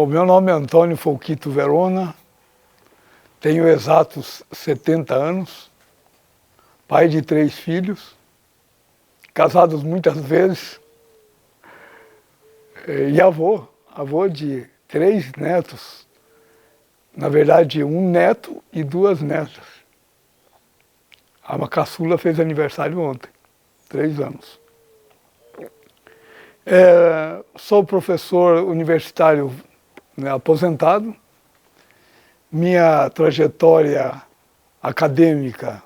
meu nome é Antônio Folquito Verona, tenho exatos 70 anos, pai de 3 filhos, casados muitas vezes, e avô de 3 netos, na verdade 1 neto e 2 netas. A caçula fez aniversário ontem, 3 anos. Sou professor universitário, né, aposentado. Minha trajetória acadêmica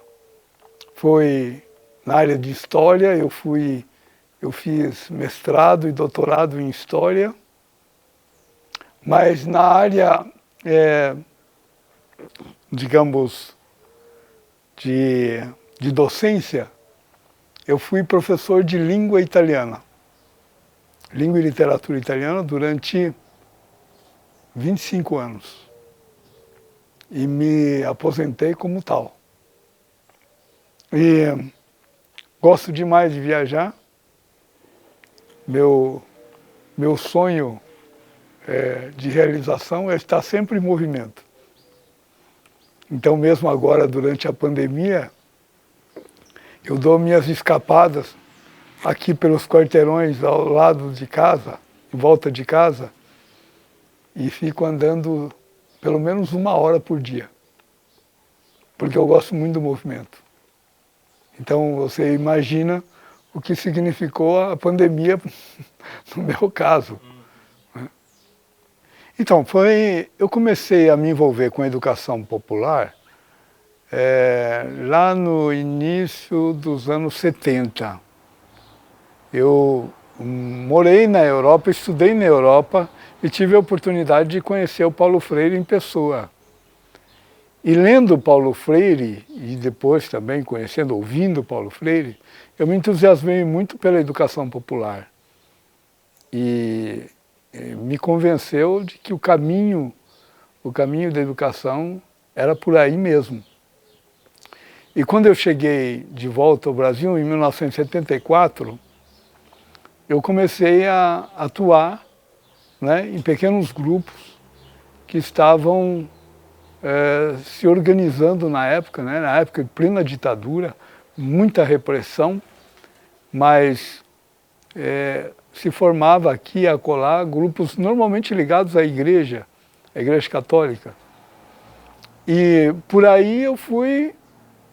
foi na área de História. Eu fiz mestrado e doutorado em História, mas na área, digamos, de docência, eu fui professor de língua italiana, língua e literatura italiana, durante 25 anos. E me aposentei como tal. E gosto demais de viajar. Meu sonho de realização é estar sempre em movimento. Então, mesmo agora, durante a pandemia, eu dou minhas escapadas aqui pelos quarteirões ao lado de casa, em volta de casa, e fico andando pelo menos 1 hora por dia, porque eu gosto muito do movimento. Então você imagina o que significou a pandemia no meu caso. Então, eu comecei a me envolver com a educação popular lá no início dos anos 70. Eu morei na Europa, estudei na Europa e tive a oportunidade de conhecer o Paulo Freire em pessoa. E lendo Paulo Freire, e depois também ouvindo Paulo Freire, eu me entusiasmei muito pela educação popular. E me convenceu de que o caminho da educação era por aí mesmo. E quando eu cheguei de volta ao Brasil, em 1974, eu comecei a atuar, né, em pequenos grupos que estavam se organizando na época, né, na época de plena ditadura, muita repressão, mas se formava aqui e acolá grupos normalmente ligados à Igreja Católica. E por aí eu fui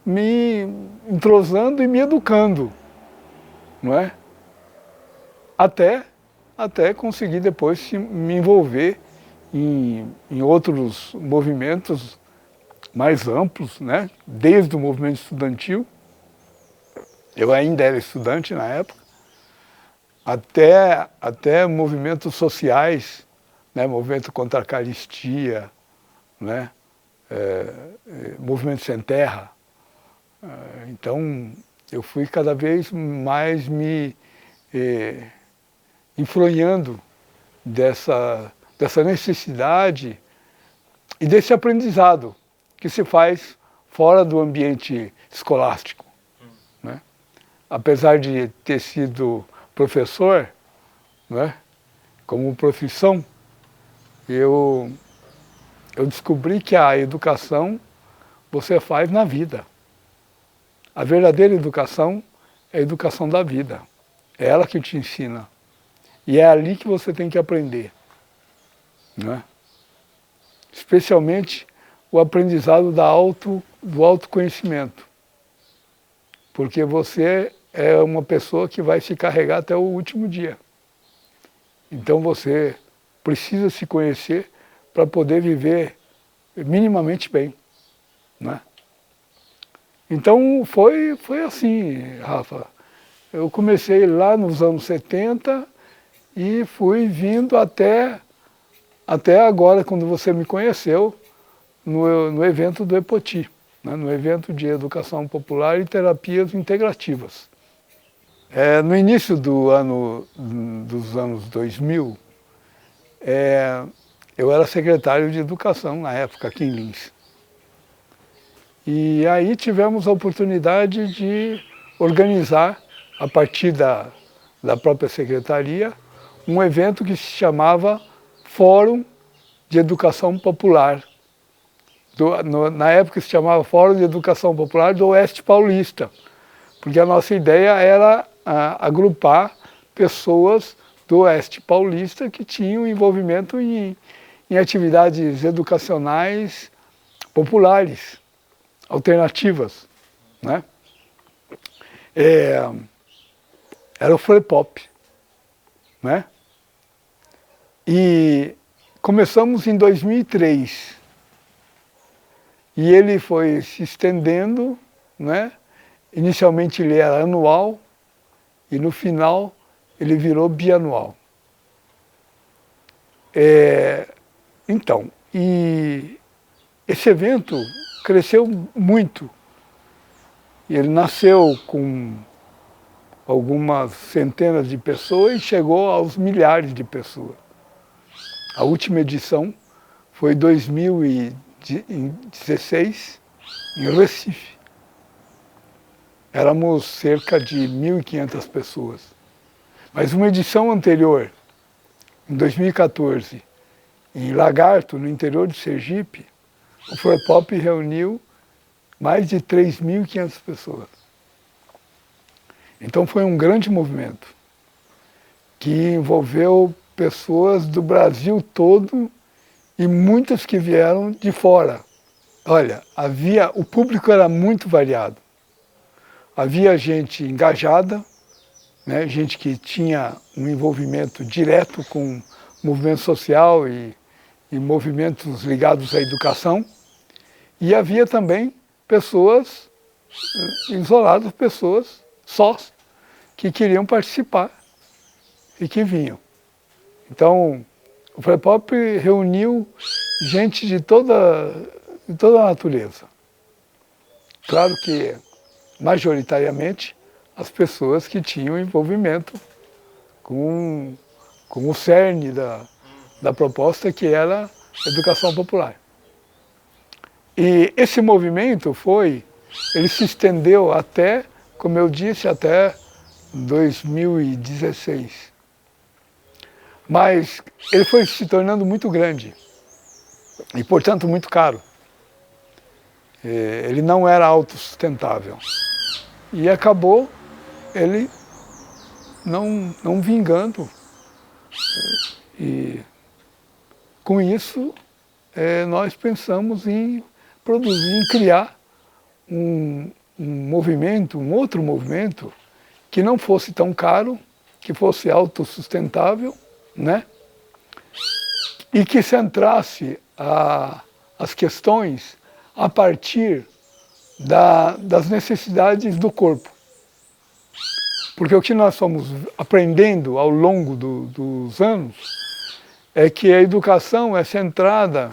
me entrosando e me educando, não é? Até conseguir depois me envolver em outros movimentos mais amplos, né? Desde o movimento estudantil, eu ainda era estudante na época, até movimentos sociais, né? Movimento contra a caristia, né? Movimento sem terra. Então eu fui cada vez mais me influenciando dessa necessidade e desse aprendizado que se faz fora do ambiente escolástico, né? Apesar de ter sido professor, né, como profissão, eu descobri que a educação você faz na vida. A verdadeira educação é a educação da vida. É ela que te ensina. E é ali que você tem que aprender, né? Especialmente o aprendizado do autoconhecimento. Porque você é uma pessoa que vai se carregar até o último dia. Então você precisa se conhecer para poder viver minimamente bem, né? Então foi assim, Rafa. Eu comecei lá nos anos 70 e fui vindo até agora, quando você me conheceu, no evento do EPOTI, né, no evento de Educação Popular e Terapias Integrativas. No início dos anos 2000, eu era secretário de Educação na época, aqui em Lins. E aí tivemos a oportunidade de organizar, a partir da própria secretaria, um evento que se chamava Fórum de Educação Popular. Na época se chamava Fórum de Educação Popular do Oeste Paulista, porque a nossa ideia era agrupar pessoas do Oeste Paulista que tinham envolvimento em atividades educacionais populares, alternativas, né? Era o Frepop, né? E começamos em 2003 e ele foi se estendendo, né? Inicialmente ele era anual e no final ele virou bianual. Então, e esse evento cresceu muito. Ele nasceu com algumas centenas de pessoas e chegou aos milhares de pessoas. A última edição foi em 2016, em Recife. Éramos cerca de 1.500 pessoas. Mas uma edição anterior, em 2014, em Lagarto, no interior de Sergipe, o Frepop reuniu mais de 3.500 pessoas. Então foi um grande movimento que envolveu pessoas do Brasil todo e muitas que vieram de fora. Olha, o público era muito variado. Havia gente engajada, né, gente que tinha um envolvimento direto com movimento social e movimentos ligados à educação, e havia também pessoas isoladas, pessoas sós, que queriam participar e que vinham. Então, o Frepop reuniu gente de toda a natureza. Claro que, majoritariamente, as pessoas que tinham envolvimento com o cerne da proposta, que era a educação popular. E esse movimento ele se estendeu até, como eu disse, até 2016. Mas ele foi se tornando muito grande e, portanto, muito caro. Ele não era autossustentável. E acabou ele não vingando. E com isso, nós pensamos em produzir, em criar um outro movimento que não fosse tão caro, que fosse autossustentável, né? E que centrasse as questões a partir das necessidades do corpo. Porque o que nós fomos aprendendo ao longo dos anos é que a educação é centrada,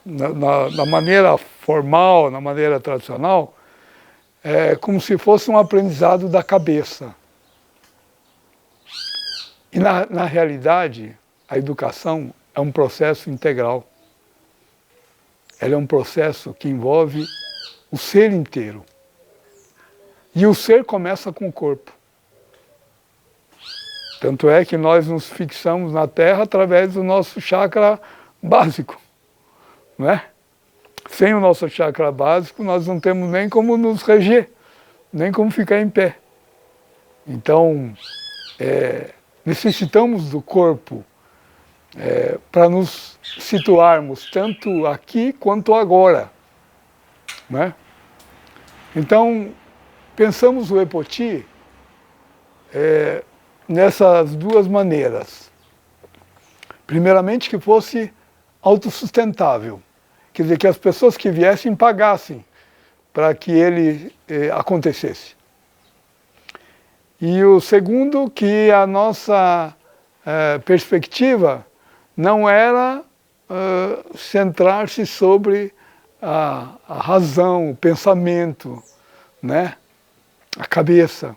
na maneira formal, na maneira tradicional, como se fosse um aprendizado da cabeça. E na realidade, a educação é um processo integral. Ela é um processo que envolve o ser inteiro. E o ser começa com o corpo. Tanto é que nós nos fixamos na Terra através do nosso chakra básico, não é? Sem o nosso chakra básico, nós não temos nem como nos reger, nem como ficar em pé. Então, necessitamos do corpo para nos situarmos tanto aqui quanto agora, né? Então, pensamos o Epoti nessas duas maneiras. Primeiramente, que fosse autossustentável, quer dizer, que as pessoas que viessem pagassem para que ele acontecesse. E o segundo, que a nossa perspectiva não era centrar-se sobre a razão, o pensamento, né? A cabeça,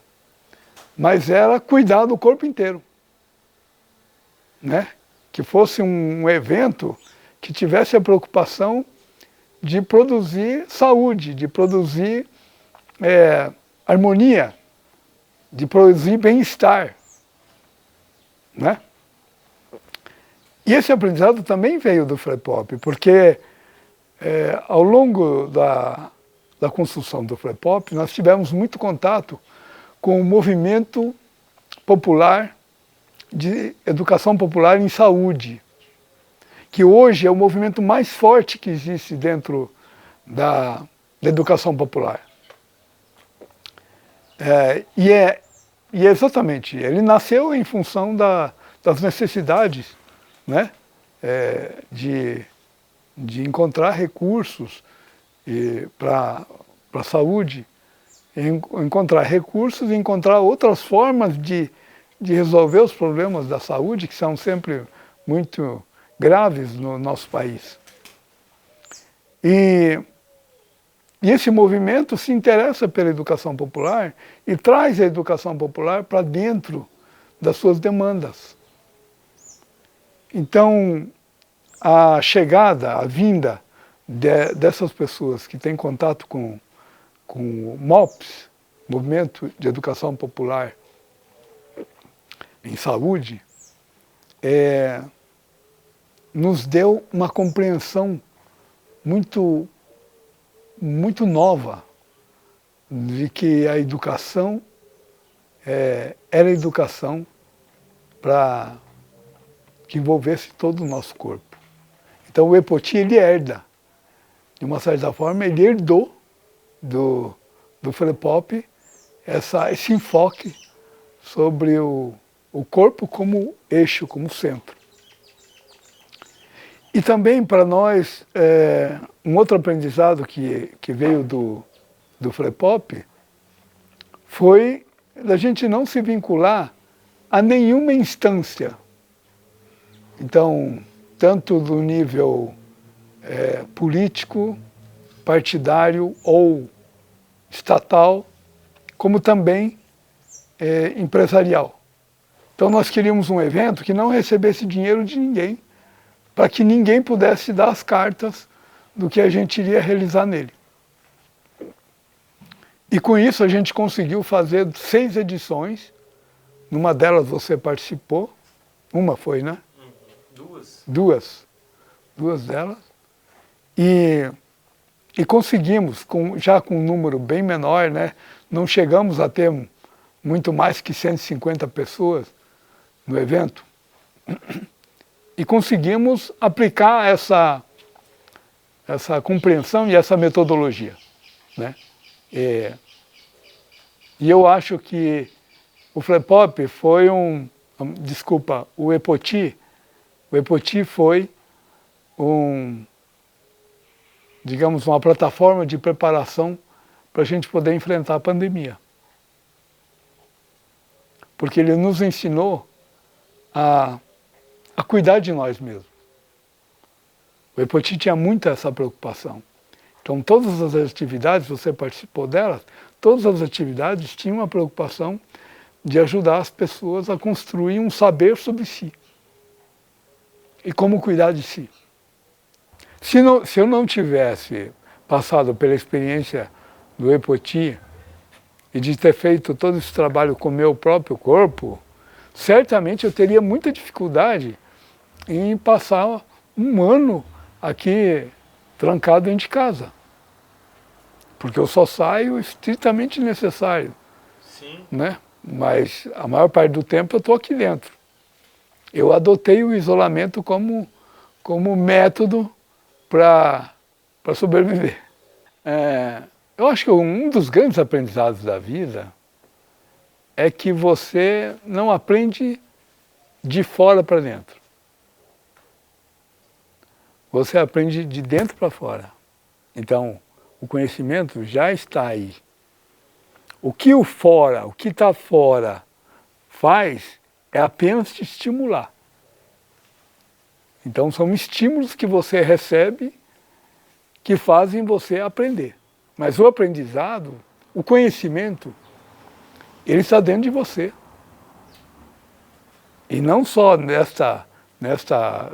mas era cuidar do corpo inteiro, né? Que fosse um evento que tivesse a preocupação de produzir saúde, de produzir harmonia, de produzir bem-estar, né? E esse aprendizado também veio do Frei Pop, porque ao longo da construção do Frei Pop, nós tivemos muito contato com o movimento popular de educação popular em saúde, que hoje é o movimento mais forte que existe dentro da educação popular. E exatamente, ele nasceu em função das necessidades, né, de encontrar recursos para a saúde, encontrar recursos e encontrar outras formas de resolver os problemas da saúde, que são sempre muito graves no nosso país. E esse movimento se interessa pela educação popular e traz a educação popular para dentro das suas demandas. Então, a chegada, a vinda dessas pessoas que têm contato com o MOPS, Movimento de Educação Popular em Saúde, nos deu uma compreensão muito nova de que a educação era educação para que envolvesse todo o nosso corpo. Então o Epoti, ele herda, de uma certa forma, ele herdou do Frei Pop esse enfoque sobre o corpo como eixo, como centro. E também para nós, um outro aprendizado que veio do Frei Pop foi da gente não se vincular a nenhuma instância. Então, tanto do nível político, partidário ou estatal, como também empresarial. Então nós queríamos um evento que não recebesse dinheiro de ninguém, para que ninguém pudesse dar as cartas do que a gente iria realizar nele. E com isso a gente conseguiu fazer 6 edições, numa delas você participou, uma foi, né? Duas delas. E conseguimos, já com um número bem menor, né? Não chegamos a ter muito mais que 150 pessoas no evento. E conseguimos aplicar essa compreensão e essa metodologia, né? E eu acho que o Frei Pop foi o Epoti foi digamos, uma plataforma de preparação para a gente poder enfrentar a pandemia. Porque ele nos ensinou a cuidar de nós mesmos. O Epoti tinha muito essa preocupação. Então todas as atividades, você participou delas, todas as atividades tinham a preocupação de ajudar as pessoas a construir um saber sobre si. E como cuidar de si. Se eu não tivesse passado pela experiência do Epoti e de ter feito todo esse trabalho com o meu próprio corpo, certamente eu teria muita dificuldade em passar um ano aqui trancado dentro de casa. Porque eu só saio estritamente necessário. Sim. Né? Mas a maior parte do tempo eu estou aqui dentro. Eu adotei o isolamento como método para sobreviver. Eu acho que um dos grandes aprendizados da vida é que você não aprende de fora para dentro. Você aprende de dentro para fora. Então, o conhecimento já está aí. O que está fora faz é apenas te estimular. Então são estímulos que você recebe que fazem você aprender. Mas o aprendizado, o conhecimento, ele está dentro de você. E não só nesta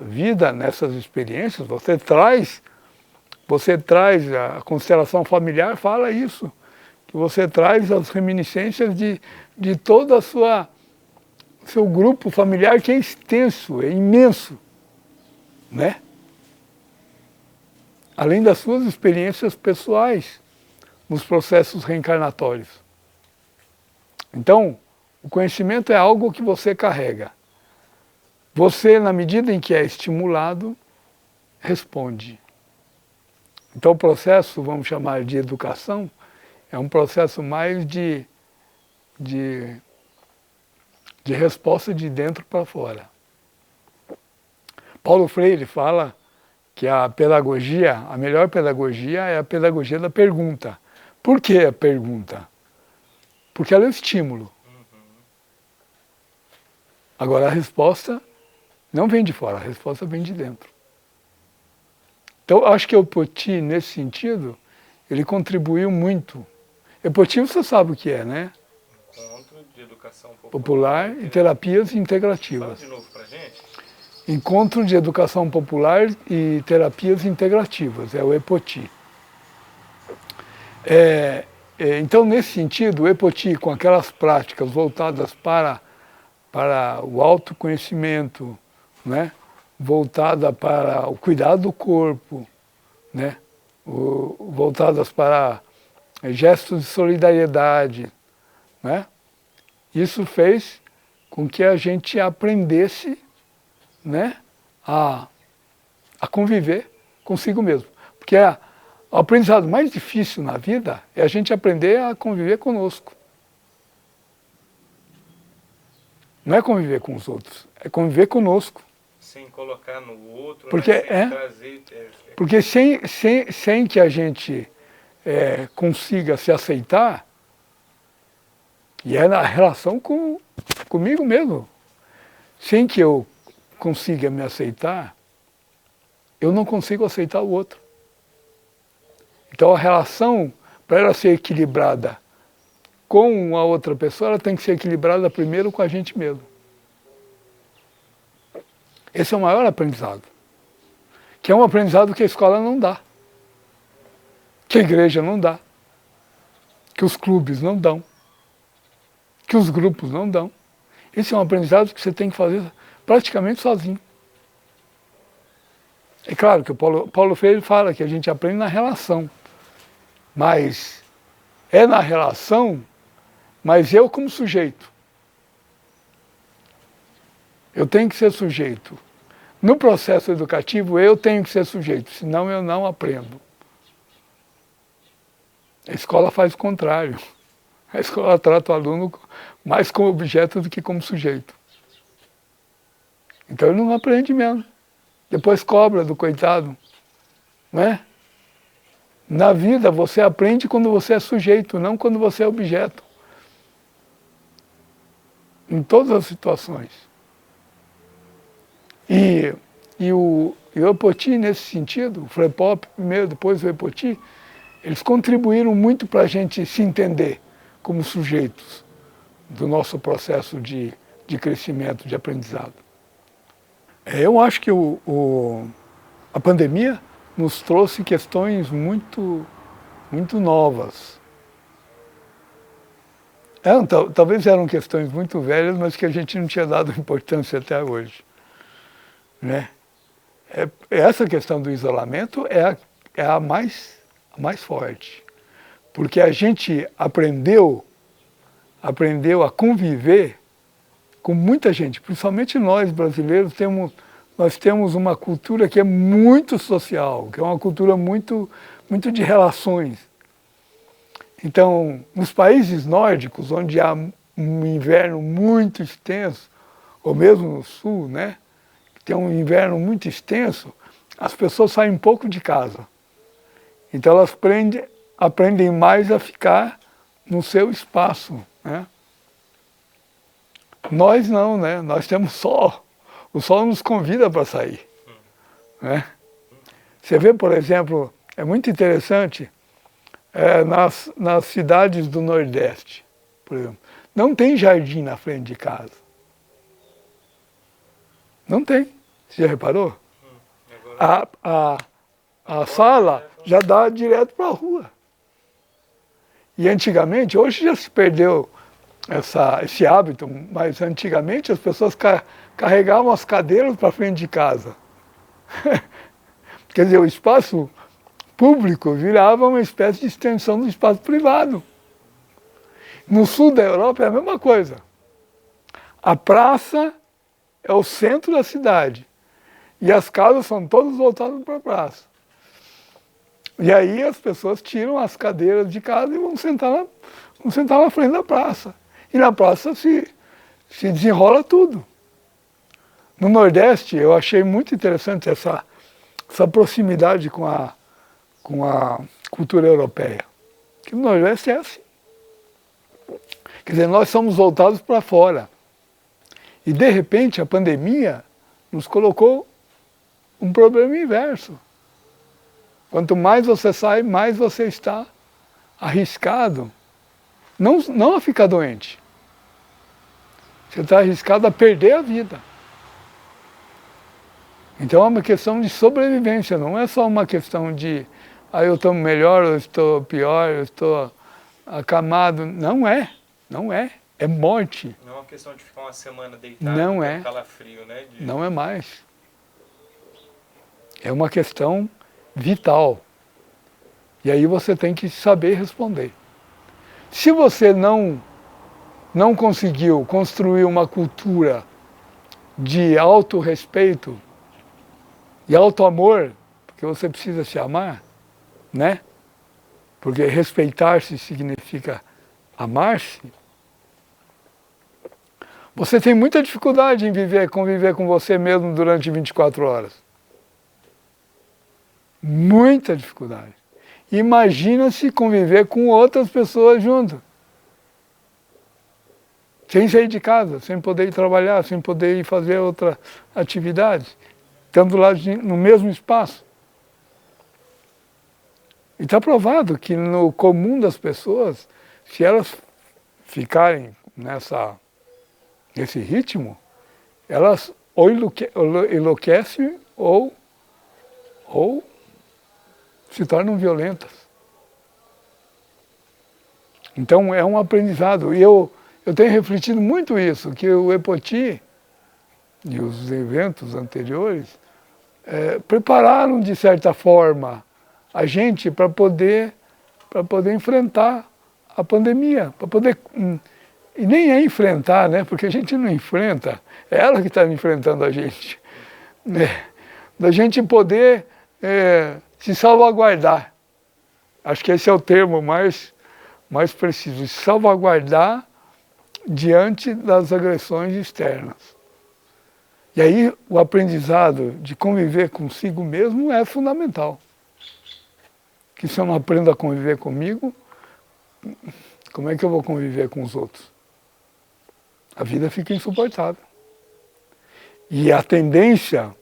vida, nessas experiências, você traz a constelação familiar, fala isso, que você traz as reminiscências de todo seu grupo familiar, que é extenso, é imenso. né? Além das suas experiências pessoais nos processos reencarnatórios. Então, o conhecimento é algo que você carrega. Você, na medida em que é estimulado, responde. Então o processo, vamos chamar de educação, é um processo mais de resposta de dentro para fora. Paulo Freire fala que a pedagogia, a melhor pedagogia é a pedagogia da pergunta. Por que a pergunta? Porque ela é o estímulo. Agora a resposta não vem de fora, a resposta vem de dentro. Então acho que o Epoti, nesse sentido, ele contribuiu muito. Epoti você sabe o que é, né? Encontro de Educação Popular e Terapias Integrativas. Fala de novo pra gente. Encontro de Educação Popular e Terapias Integrativas, é o Epoti. Então, nesse sentido, o Epoti, com aquelas práticas voltadas para o autoconhecimento, né? Voltada para o cuidado do corpo, né? Voltadas para gestos de solidariedade, né? Isso fez com que a gente aprendesse, né, a conviver consigo mesmo. Porque o aprendizado mais difícil na vida é a gente aprender a conviver conosco. Não é conviver com os outros, é conviver conosco. Sem colocar no outro, porque, né? Sem trazer... Porque sem que a gente consiga se aceitar, e é na relação comigo mesmo, sem que eu consiga me aceitar, eu não consigo aceitar o outro. Então a relação, para ela ser equilibrada com a outra pessoa, ela tem que ser equilibrada primeiro com a gente mesmo. Esse é o maior aprendizado. Que é um aprendizado que a escola não dá. Que a igreja não dá. Que os clubes não dão. Que os grupos não dão. Esse é um aprendizado que você tem que fazer praticamente sozinho. É claro que o Paulo Freire fala que a gente aprende na relação. Mas é na relação, mas eu como sujeito. Eu tenho que ser sujeito. No processo educativo, eu tenho que ser sujeito, senão eu não aprendo. A escola faz o contrário. A escola trata o aluno mais como objeto do que como sujeito. Então ele não aprende mesmo. Depois cobra do coitado. Não é? Na vida você aprende quando você é sujeito, não quando você é objeto. Em todas as situações. E o Epoti, nesse sentido, o Frei Pop primeiro, depois o Epoti, eles contribuíram muito para a gente se entender como sujeitos do nosso processo de crescimento, de aprendizado. Eu acho que a pandemia nos trouxe questões muito novas. Talvez eram questões muito velhas, mas que a gente não tinha dado importância até hoje. Né? Essa questão do isolamento é a mais forte. Porque a gente aprendeu a conviver com muita gente, principalmente nós brasileiros, nós temos uma cultura que é muito social, que é uma cultura muito de relações. Então, nos países nórdicos, onde há um inverno muito extenso, ou mesmo no sul, né, que tem um inverno muito extenso, as pessoas saem um pouco de casa. Então elas aprendem mais a ficar no seu espaço, né? Nós não, né? Nós temos sol. O sol nos convida para sair, né? Você vê, por exemplo, é muito interessante, nas cidades do Nordeste, por exemplo, não tem jardim na frente de casa. Não tem. Você já reparou? A sala já dá direto para a rua. E antigamente, hoje já se perdeu esse hábito, mas antigamente as pessoas carregavam as cadeiras para frente de casa. Quer dizer, o espaço público virava uma espécie de extensão do espaço privado. No sul da Europa é a mesma coisa. A praça é o centro da cidade e as casas são todas voltadas para a praça. E aí as pessoas tiram as cadeiras de casa e vão sentar na frente da praça. E na praça se desenrola tudo. No Nordeste eu achei muito interessante essa proximidade com a cultura europeia. Que no Nordeste é assim. Quer dizer, nós somos voltados para fora. E de repente a pandemia nos colocou um problema inverso. Quanto mais você sai, mais você está arriscado, não a ficar doente. Você está arriscado a perder a vida. Então é uma questão de sobrevivência, não é só uma questão de eu estou melhor, eu estou pior, eu estou acamado. Não é. É morte. Não é uma questão de ficar uma semana deitado, não é calafrio, né? Não é mais. É uma questão vital. E aí você tem que saber responder. Se você não conseguiu construir uma cultura de autorrespeito e auto-amor, porque você precisa se amar, né? Porque respeitar-se significa amar-se. Você tem muita dificuldade em conviver com você mesmo durante 24 horas. Muita dificuldade. Imagina-se conviver com outras pessoas junto. Sem sair de casa, sem poder ir trabalhar, sem poder ir fazer outra atividade, estando lá no mesmo espaço. E está provado que no comum das pessoas, se elas ficarem nesse ritmo, elas ou enlouquecem ou se tornam violentas. Então é um aprendizado. E eu tenho refletido muito isso, que o Epoti e os eventos anteriores prepararam, de certa forma, a gente para poder enfrentar a pandemia, para poder... E nem é enfrentar, né? Porque a gente não enfrenta, é ela que está enfrentando a gente. Da gente poder se salvaguardar. Acho que esse é o termo mais preciso, se salvaguardar diante das agressões externas. E aí o aprendizado de conviver consigo mesmo é fundamental. Que se eu não aprendo a conviver comigo, como é que eu vou conviver com os outros? A vida fica insuportável. E a tendência,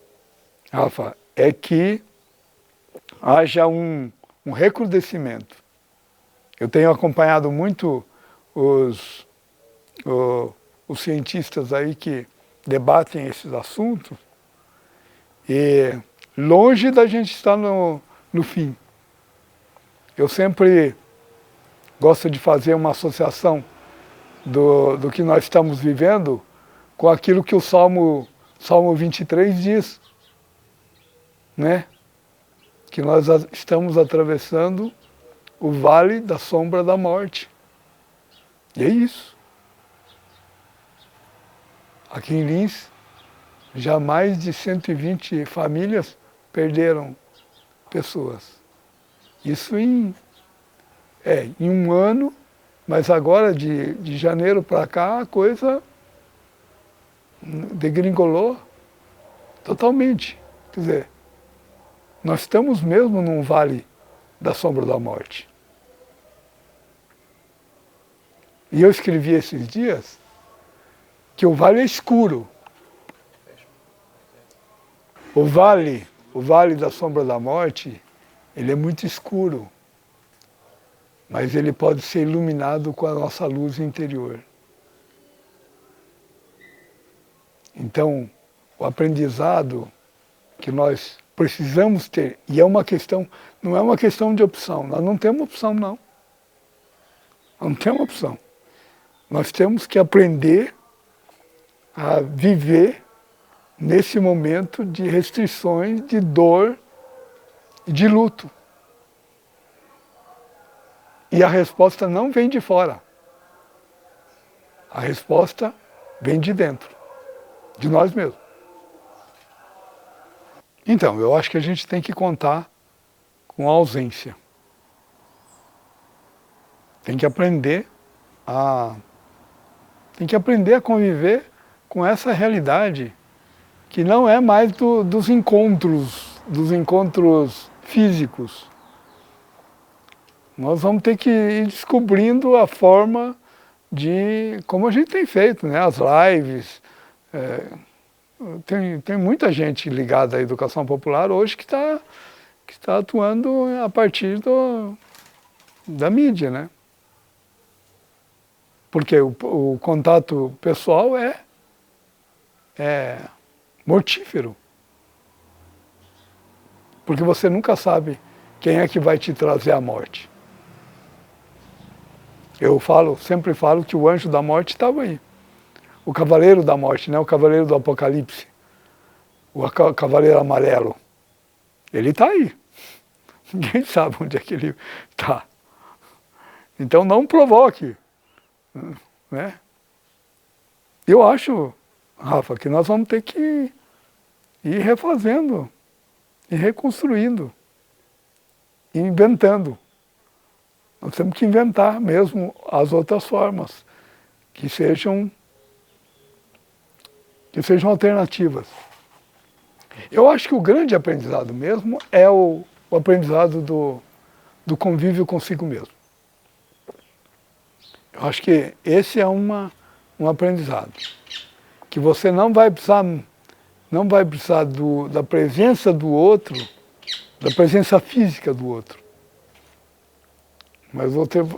Rafa, é que haja um recrudescimento. Eu tenho acompanhado muito os cientistas aí que debatem esses assuntos e longe da gente estar no fim. Eu sempre gosto de fazer uma associação do que nós estamos vivendo com aquilo que o Salmo 23 diz, né? Que nós estamos atravessando o vale da sombra da morte. E é isso. Aqui em Lins, já mais de 120 famílias perderam pessoas. Isso em um ano, mas agora de janeiro para cá a coisa degringolou totalmente. Quer dizer, nós estamos mesmo num vale da sombra da morte. E eu escrevi esses dias que o vale é escuro. O vale da sombra da morte, ele é muito escuro. Mas ele pode ser iluminado com a nossa luz interior. Então, o aprendizado que nós precisamos ter, e é uma questão, não é uma questão de opção, nós não temos opção não. Não temos opção. Nós temos que aprender a viver nesse momento de restrições, de dor e de luto. E a resposta não vem de fora. A resposta vem de dentro, de nós mesmos. Então, eu acho que a gente tem que contar com a ausência. Tem que aprender a conviver com essa realidade que não é mais dos encontros físicos. Nós vamos ter que ir descobrindo a forma de, como a gente tem feito, né? As lives. Tem muita gente ligada à educação popular hoje que está atuando a partir da mídia, né? Porque o contato pessoal é mortífero. Porque você nunca sabe quem é que vai te trazer a morte. Eu sempre falo que o anjo da morte estava aí. O cavaleiro da morte, né? O cavaleiro do Apocalipse. O cavaleiro amarelo. Ele está aí. Ninguém sabe onde é que ele está. Então não provoque. Né? Eu acho, Rafa, que nós vamos ter que ir refazendo, e reconstruindo, e inventando. Nós temos que inventar mesmo as outras formas que sejam alternativas. Eu acho que o grande aprendizado mesmo é o aprendizado do convívio consigo mesmo. Eu acho que esse é um aprendizado. Que você não vai precisar da presença do outro, da presença física do outro. Mas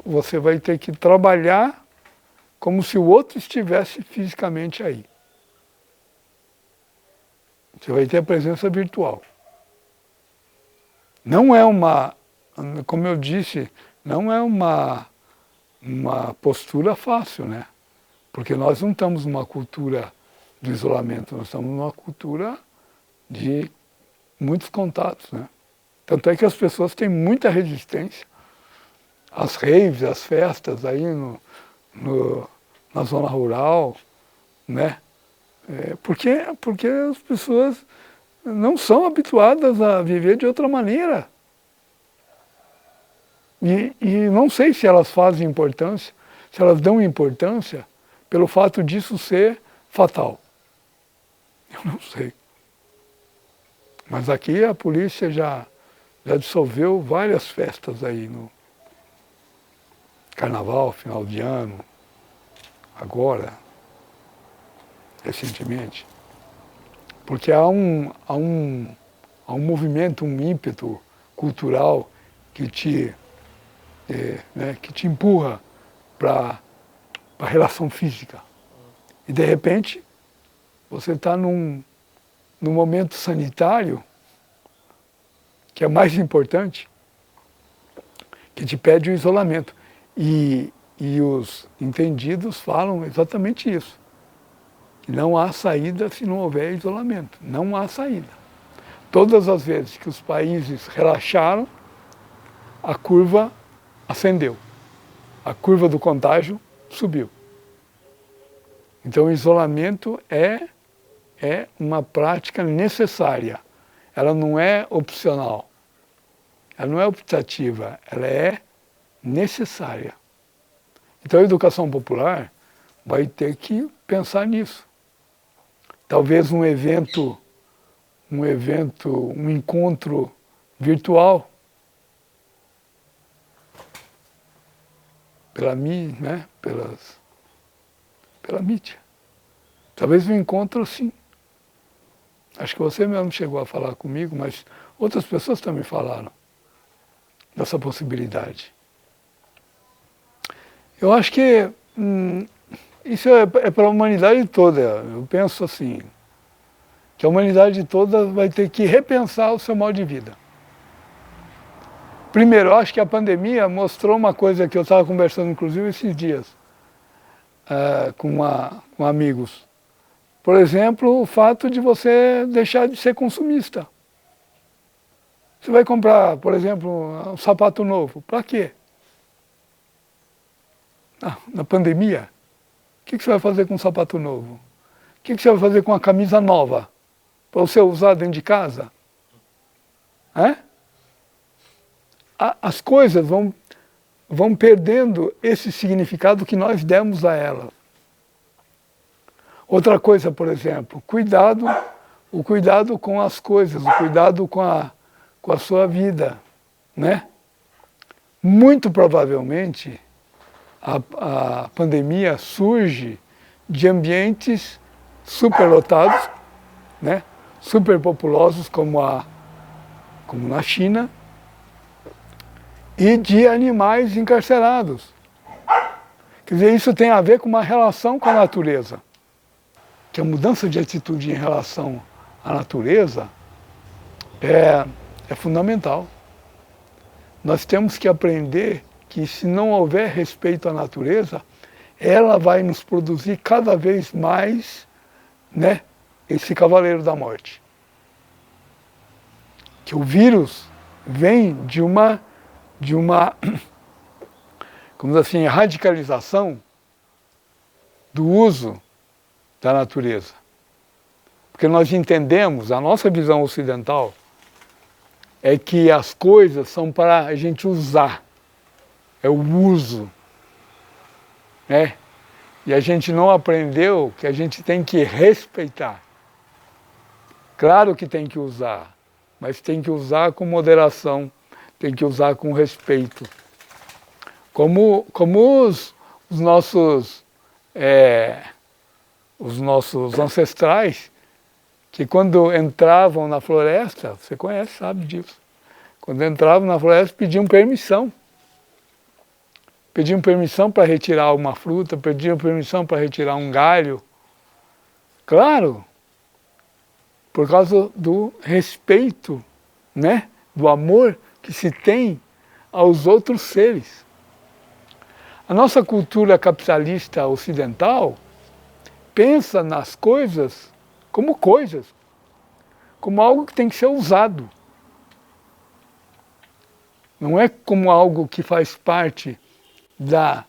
você vai ter que trabalhar como se o outro estivesse fisicamente aí. Você vai ter a presença virtual. Não é como eu disse, não é uma postura fácil, né? Porque nós não estamos numa cultura do isolamento, nós estamos numa cultura de muitos contatos, né? Tanto é que as pessoas têm muita resistência às raves, às festas aí na zona rural, né? Porque as pessoas não são habituadas a viver de outra maneira. E não sei se elas fazem importância, se elas dão importância pelo fato disso ser fatal. Eu não sei. Mas aqui a polícia já dissolveu várias festas aí no carnaval, final de ano, agora, recentemente. Porque há um movimento, um ímpeto cultural que te empurra para a relação física. E de repente, você está num momento sanitário, que é mais importante, que te pede o isolamento. E os entendidos falam exatamente isso. Que não há saída se não houver isolamento. Não há saída. Todas as vezes que os países relaxaram, a curva ascendeu. A curva do contágio subiu. Então o isolamento é uma prática necessária. Ela não é opcional. Ela não é optativa, ela é necessária. Então a educação popular vai ter que pensar nisso. Talvez um encontro virtual pela mídia. Talvez um encontro assim. Acho que você mesmo chegou a falar comigo, mas outras pessoas também falaram dessa possibilidade. Eu acho que isso é para a humanidade toda. Eu penso assim, que a humanidade toda vai ter que repensar o seu modo de vida. Primeiro, eu acho que a pandemia mostrou uma coisa que eu estava conversando, inclusive, esses dias, com amigos. Por exemplo, o fato de você deixar de ser consumista. Você vai comprar, por exemplo, um sapato novo. Para quê? Na pandemia, o que você vai fazer com um sapato novo? O que você vai fazer com uma camisa nova? Para você usar dentro de casa? As coisas vão perdendo esse significado que nós demos a elas. Outra coisa, por exemplo, o cuidado com as coisas, o cuidado com a sua vida, né? Muito provavelmente, a pandemia surge de ambientes superlotados, né? Superpopulosos como na China, e de animais encarcerados. Quer dizer, isso tem a ver com uma relação com a natureza. Que a mudança de atitude em relação à natureza é fundamental. Nós temos que aprender que se não houver respeito à natureza, ela vai nos produzir cada vez mais, né, esse cavaleiro da morte. Que o vírus vem de uma como assim, radicalização do uso da natureza. Porque nós entendemos, a nossa visão ocidental é que as coisas são para a gente usar, é o uso, né? E a gente não aprendeu que a gente tem que respeitar. Claro que tem que usar, mas tem que usar com moderação, tem que usar com respeito. Como os nossos ancestrais, que quando entravam na floresta, você conhece, sabe disso, quando entravam na floresta pediam permissão. Pediam permissão para retirar uma fruta, pediam permissão para retirar um galho. Claro, por causa do respeito, né, do amor que se tem aos outros seres. A nossa cultura capitalista ocidental pensa nas coisas, como algo que tem que ser usado. Não é como algo que faz parte da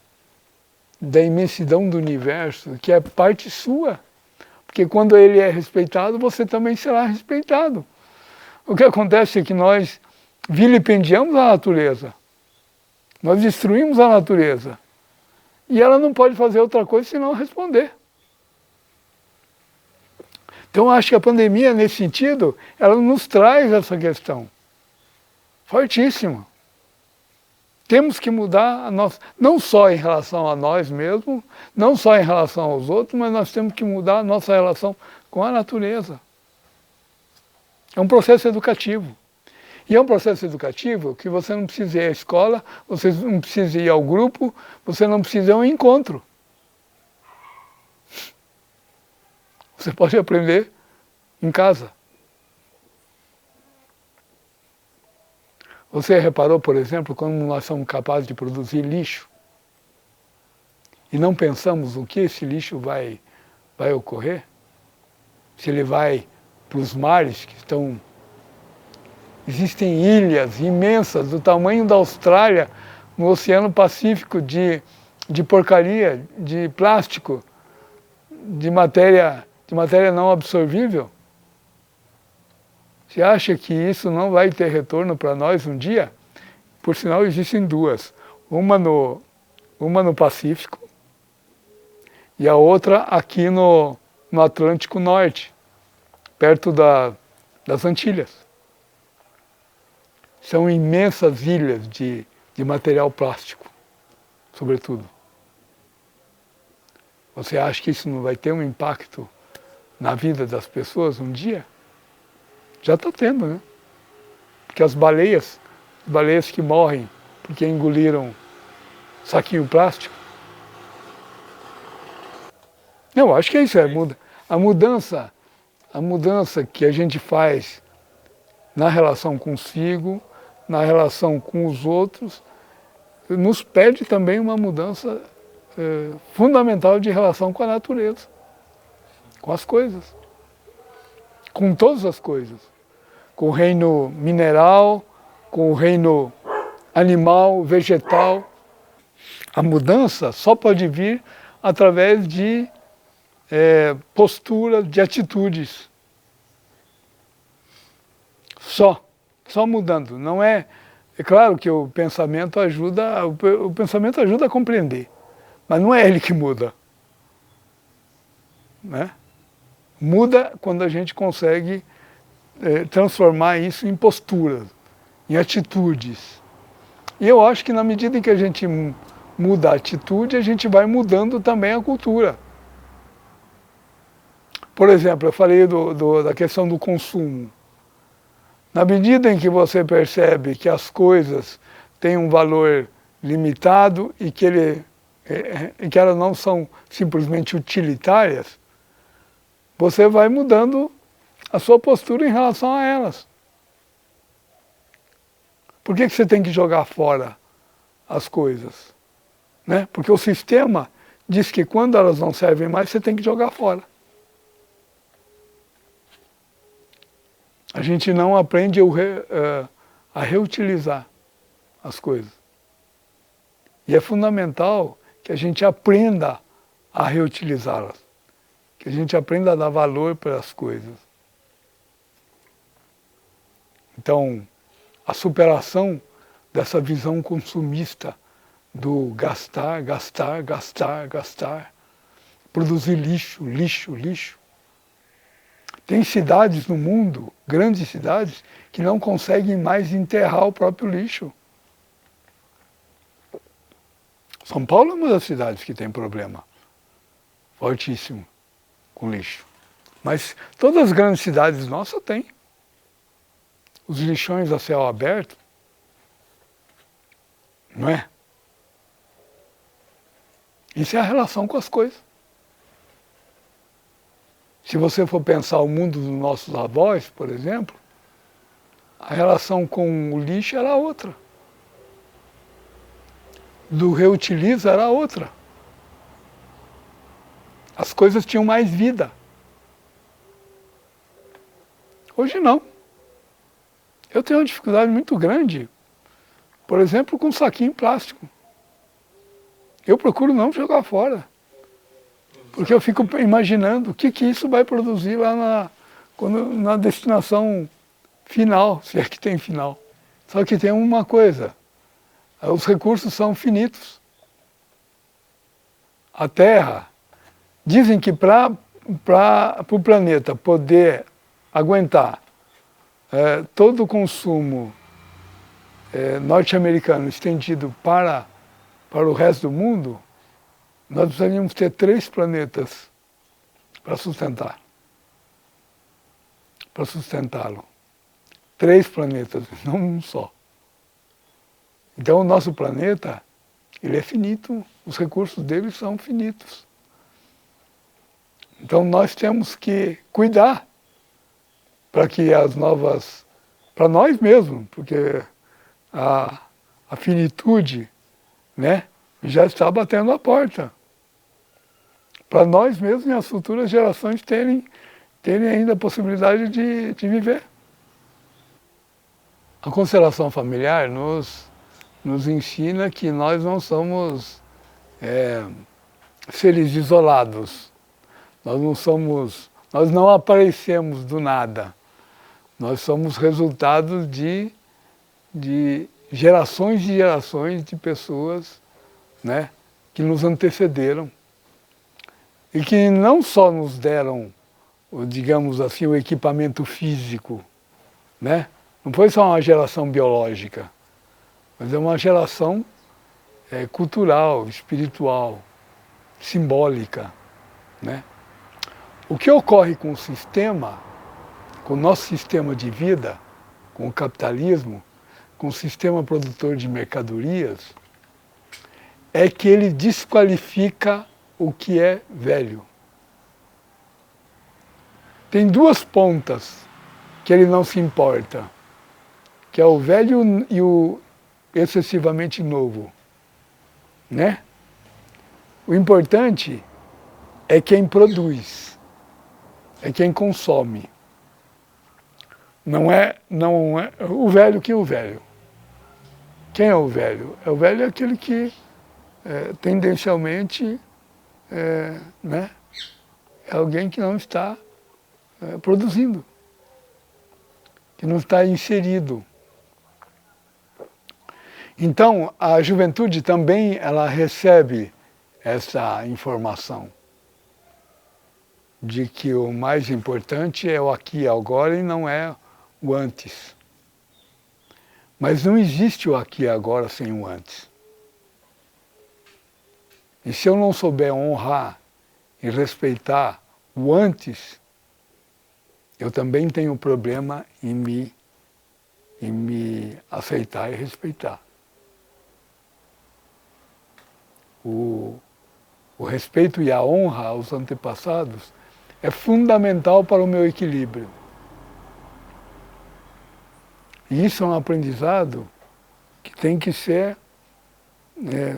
imensidão do universo, que é parte sua. Porque quando ele é respeitado, você também será respeitado. O que acontece é que nós vilipendiamos a natureza, nós destruímos a natureza, e ela não pode fazer outra coisa senão responder. Então, eu acho que a pandemia, nesse sentido, ela nos traz essa questão fortíssima. Temos que mudar a nossa, não só em relação a nós mesmos, não só em relação aos outros, mas nós temos que mudar a nossa relação com a natureza. É um processo educativo. E é um processo educativo que você não precisa ir à escola, você não precisa ir ao grupo, você não precisa ir a um encontro. Você pode aprender em casa. Você reparou, por exemplo, como nós somos capazes de produzir lixo e não pensamos o que esse lixo vai ocorrer? Se ele vai para os mares que estão... Existem ilhas imensas do tamanho da Austrália no Oceano Pacífico de porcaria, de plástico, de matéria não absorvível. Você acha que isso não vai ter retorno para nós um dia? Por sinal, existem duas. Uma no Pacífico e a outra aqui no Atlântico Norte, perto das Antilhas. São imensas ilhas de material plástico, sobretudo. Você acha que isso não vai ter um impacto na vida das pessoas um dia? Já está tendo, né? Porque as baleias que morrem porque engoliram saquinho plástico. Eu acho que é isso, a mudança que a gente faz na relação consigo, na relação com os outros, nos pede também uma mudança fundamental de relação com a natureza, Com as coisas. Com todas as coisas. Com o reino mineral, com o reino animal, vegetal. A mudança só pode vir através de postura, de atitudes. Só mudando. Não é claro que o pensamento ajuda a compreender, mas não é ele que muda. Né? Muda quando a gente consegue transformar isso em posturas, em atitudes. E eu acho que na medida em que a gente muda a atitude, a gente vai mudando também a cultura. Por exemplo, eu falei da questão do consumo. Na medida em que você percebe que as coisas têm um valor limitado e que elas não são simplesmente utilitárias, você vai mudando a sua postura em relação a elas. Por que você tem que jogar fora as coisas? Né? Porque o sistema diz que quando elas não servem mais, você tem que jogar fora. A gente não aprende a reutilizar as coisas. E é fundamental que a gente aprenda a reutilizá-las. Que a gente aprenda a dar valor para as coisas. Então, a superação dessa visão consumista do gastar, gastar, gastar, gastar, produzir lixo, lixo, lixo. Tem cidades no mundo, grandes cidades, que não conseguem mais enterrar o próprio lixo. São Paulo é uma das cidades que tem problema fortíssimo com lixo. Mas todas as grandes cidades nossas têm. Os lixões a céu aberto, não é? Isso é a relação com as coisas. Se você for pensar o mundo dos nossos avós, por exemplo, a relação com o lixo era outra. Do reutiliza era outra. As coisas tinham mais vida. Hoje não. Eu tenho uma dificuldade muito grande, por exemplo, com saquinho plástico. Eu procuro não jogar fora. Porque eu fico imaginando o que isso vai produzir lá na destinação final, se é que tem final. Só que tem uma coisa, os recursos são finitos. A Terra, dizem que para o planeta poder aguentar todo o consumo norte-americano estendido para o resto do mundo, nós precisaríamos ter 3 planetas para sustentar. Para sustentá-lo. 3 planetas, não um só. Então o nosso planeta, ele é finito, os recursos dele são finitos. Então nós temos que cuidar para que as novas, para nós mesmos, porque a finitude, né, já está batendo a porta. Para nós mesmos e as futuras gerações terem ainda a possibilidade de viver. A constelação familiar nos ensina que nós não somos seres isolados. Nós não aparecemos do nada. Nós somos resultados de gerações e gerações de pessoas, né, que nos antecederam e que não só nos deram, digamos assim, o equipamento físico, né? Não foi só uma geração biológica, mas é uma geração cultural, espiritual, simbólica, né? O que ocorre com o sistema, com o nosso sistema de vida, com o capitalismo, com o sistema produtor de mercadorias, é que ele desqualifica o que é velho. Tem 2 pontas que ele não se importa, que é o velho e o excessivamente novo, né? O importante é quem produz. é quem consome. Não é o velho. Que é o velho? Quem é o velho? O velho é aquele que tendencialmente né, é alguém que não está produzindo, que não está inserido. Então, a juventude também ela recebe essa informação de que o mais importante é o aqui e agora e não é o antes. Mas não existe o aqui e agora sem o antes. E se eu não souber honrar e respeitar o antes, eu também tenho problema em me aceitar e respeitar. O respeito e a honra aos antepassados é fundamental para o meu equilíbrio. E isso é um aprendizado que tem que ser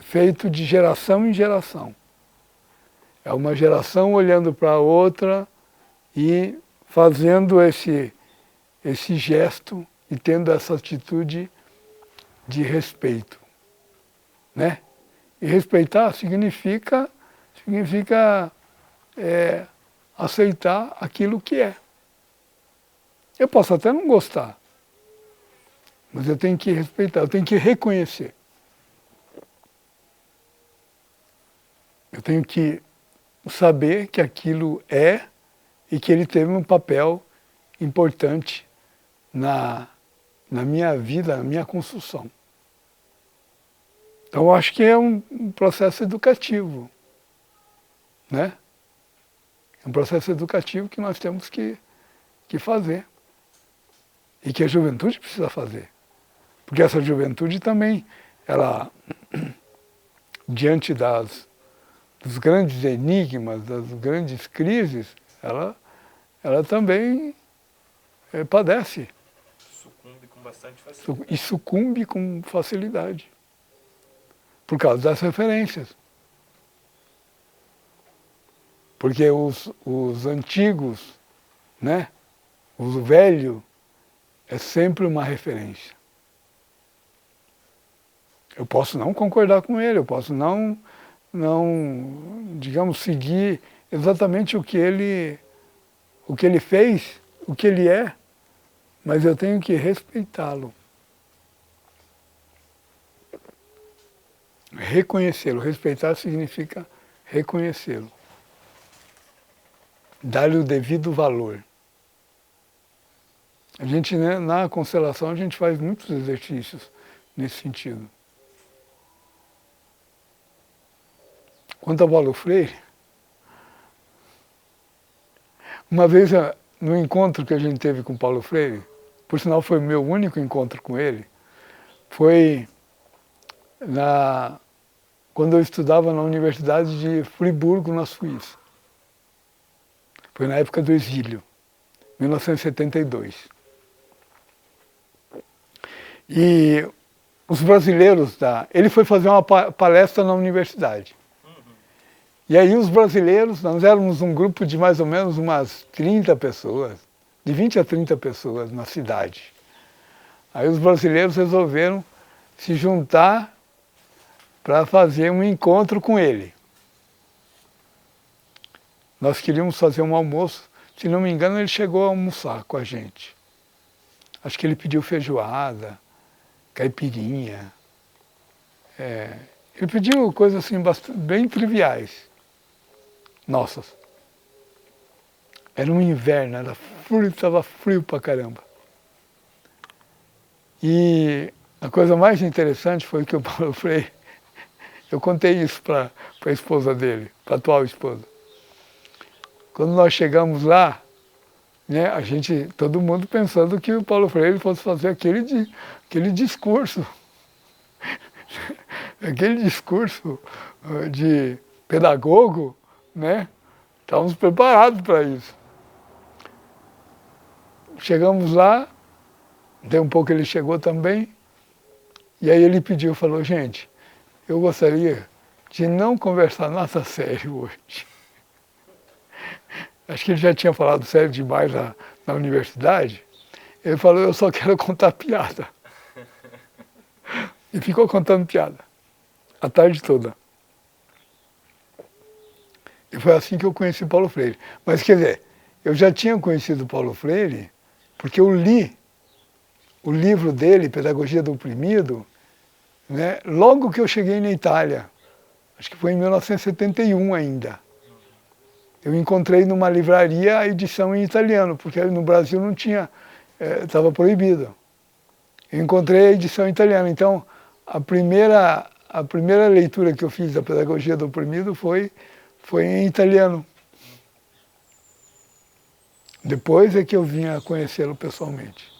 feito de geração em geração. É uma geração olhando para a outra e fazendo esse gesto e tendo essa atitude de respeito, né? E respeitar significa aceitar aquilo que é. Eu posso até não gostar, mas eu tenho que respeitar, eu tenho que reconhecer. Eu tenho que saber que aquilo é e que ele teve um papel importante na minha vida, na minha construção. Então, eu acho que é um processo educativo, né? É um processo educativo que nós temos que fazer e que a juventude precisa fazer. Porque essa juventude também, ela, diante dos grandes enigmas, das grandes crises, ela também padece. Sucumbe com bastante facilidade. E sucumbe com facilidade. Por causa das referências. Porque os antigos, né? O velho é sempre uma referência. Eu posso não concordar com ele, eu posso não, digamos, seguir exatamente o que ele fez, o que ele é, mas eu tenho que respeitá-lo. Reconhecê-lo. Respeitar significa reconhecê-lo. Dar-lhe o devido valor. A gente, né, na constelação, a gente faz muitos exercícios nesse sentido. Quanto a Paulo Freire, uma vez no encontro que a gente teve com Paulo Freire, por sinal foi o meu único encontro com ele, foi quando eu estudava na Universidade de Friburgo, na Suíça. Foi na época do exílio, 1972. E os brasileiros, ele foi fazer uma palestra na universidade. E aí os brasileiros, nós éramos um grupo de mais ou menos umas 30 pessoas, de 20 a 30 pessoas na cidade. Aí os brasileiros resolveram se juntar para fazer um encontro com ele. Nós queríamos fazer um almoço, se não me engano ele chegou a almoçar com a gente. Acho que ele pediu feijoada, caipirinha. Ele pediu coisas assim bem triviais. Nossas. Era um inverno, estava frio pra caramba. E a coisa mais interessante foi que o Paulo Freire, eu contei isso para a esposa dele, para a atual esposa. Quando nós chegamos lá, né, todo mundo pensando que o Paulo Freire fosse fazer aquele discurso, aquele discurso de pedagogo, né? Estávamos preparados para isso. Chegamos lá, daí um pouco ele chegou também, e aí ele falou, gente, eu gostaria de não conversar nada sério hoje. acho que ele já tinha falado sério demais na universidade, ele falou, eu só quero contar piada. E ficou contando piada, a tarde toda. E foi assim que eu conheci o Paulo Freire. Mas, quer dizer, eu já tinha conhecido o Paulo Freire porque eu li o livro dele, Pedagogia do Oprimido, né, logo que eu cheguei na Itália. Acho que foi em 1971 ainda. Eu encontrei numa livraria a edição em italiano, porque no Brasil não tinha, estava proibido. Eu encontrei a edição em italiano. Então, a primeira leitura que eu fiz da Pedagogia do Oprimido foi em italiano. Depois é que eu vim a conhecê-lo pessoalmente.